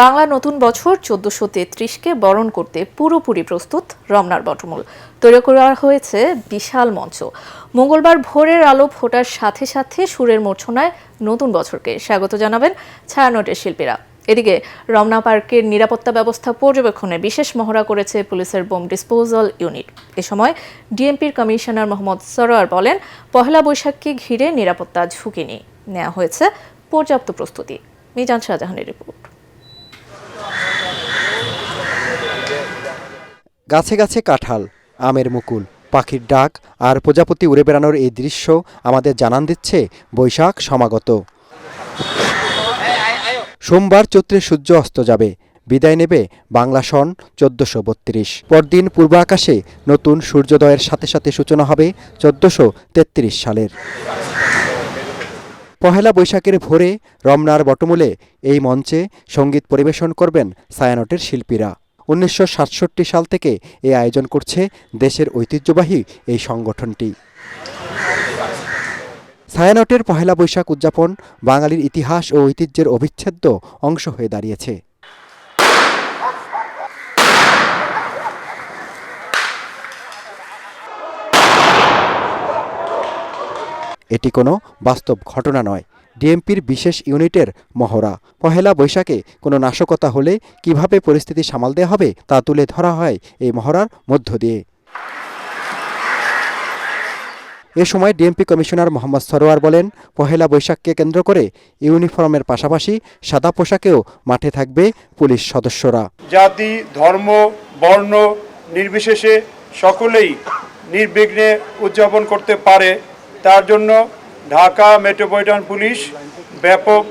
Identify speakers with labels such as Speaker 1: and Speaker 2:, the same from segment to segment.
Speaker 1: বাংলা নতুন বছর ১৪৩৩-কে বরণ করতে পুরোপুরি প্রস্তুত রমনার বটমূল। তৈরি করা হয়েছে বিশাল মঞ্চ। মঙ্গলবার ভোরের আলো ফোটার সাথে সাথে সুরের মূর্ছনায় নতুন বছরকে স্বাগত জানাবেন ছায়ানটের শিল্পীরা। এদিকে রমনা পার্কের নিরাপত্তা ব্যবস্থা পর্যবেক্ষণে বিশেষ মহড়া করেছে পুলিশের বোম ডিসপোজাল ইউনিট। এ সময় ডিএমপির কমিশনার মোহাম্মদ সরোয়ার বলেন, পহেলা বৈশাখকে ঘিরে নিরাপত্তা ঝুঁকি নেওয়া হয়েছে পর্যাপ্ত প্রস্তুতি। মিজান শাহজাহানের রিপোর্ট।
Speaker 2: গাছে গাছে কাঁঠাল, আমের মুকুল, পাখির ডাক আর প্রজাপতি উড়ে বেড়ানোর এই দৃশ্য আমাদের জানান দিচ্ছে বৈশাখ সমাগত। সোমবার চৈত্রের সূর্য অস্ত যাবে, বিদায় নেবে বাংলা সন ১৪৩২। পরদিন পূর্ব আকাশে নতুন সূর্যোদয়ের সাথে সাথে সূচনা হবে ১৪৩৩ সালের। পহেলা বৈশাখের ভোরে রমনার বটমূলে এই মঞ্চে সঙ্গীত পরিবেশন করবেন ছায়ানটের শিল্পীরা। ১৯৬৭ সাল থেকে এই আয়োজন করছে দেশের ঐতিহ্যবাহী এই সংগঠনটি। ছায়ানটের পহেলা বৈশাখ উদযাপন বাঙালির ইতিহাস ও ঐতিহ্যের অবিচ্ছেদ্য অংশ হয়ে দাঁড়িয়েছে। এটি কোনো বাস্তব ঘটনা নয়, ডিএমপির বিশেষ ইউনিটের মহড়া। পহেলা বৈশাখে কোনো নাশকতা হলে কিভাবে পরিস্থিতি সামাল দেওয়া হবে তা তুলে ধরা হয় এই মহড়ার মধ্য দিয়ে। এ সময় ডিএমপি কমিশনার মোহাম্মদ সরোয়ার বলেন, পহেলা বৈশাখকে কেন্দ্র করে ইউনিফর্মের পাশাপাশি সাদা পোশাকেও মাঠে থাকবে পুলিশ সদস্যরা।
Speaker 3: জাতি, ধর্ম, বর্ণ নির্বিশেষে সকলেই নির্বিঘ্নে উদযাপন করতে পারে, তার জন্য ঢাকা মেট্রোপলিটন পুলিশ ব্যাপক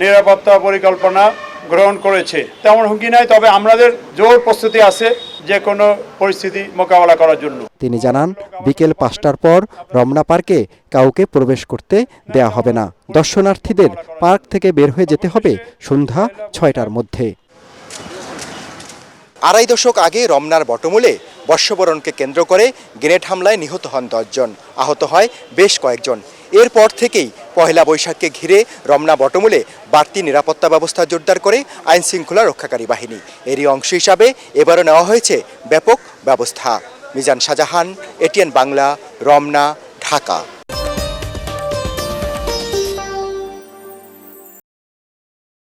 Speaker 3: নিরাপত্তা পরিকল্পনা গ্রহণ করেছে। তেমন হুমকি নাই, তবে আমাদের জোর প্রস্তুতি আছে যে কোনো পরিস্থিতি মোকাবেলা করার জন্য।
Speaker 2: তিনি জানান, বিকেল ৫টার পর রমনা পার্কে কাউকে প্রবেশ করতে দেয়া হবে না। দর্শনার্থীদের পার্ক থেকে বের হয়ে যেতে হবে সন্ধ্যা ৬টার মধ্যে। আড়াই দশক আগে রমনার বটমূলে বর্ষবরণকে কেন্দ্র করে গ্রেনেড হামলায় নিহত হন ১০ জন, আহত হয় বেশ কয়েকজন। এরপর থেকেই পহেলা বৈশাখকে ঘিরে রমনা বটমূলে বাড়তি নিরাপত্তা ব্যবস্থা জোরদার করে আইনশৃঙ্খলা রক্ষাকারী বাহিনী। এরই অংশ হিসাবে এবারও নেওয়া হয়েছে ব্যাপক ব্যবস্থা। মিজান শাহজাহান, এটিএন বাংলা, রমনা, ঢাকা।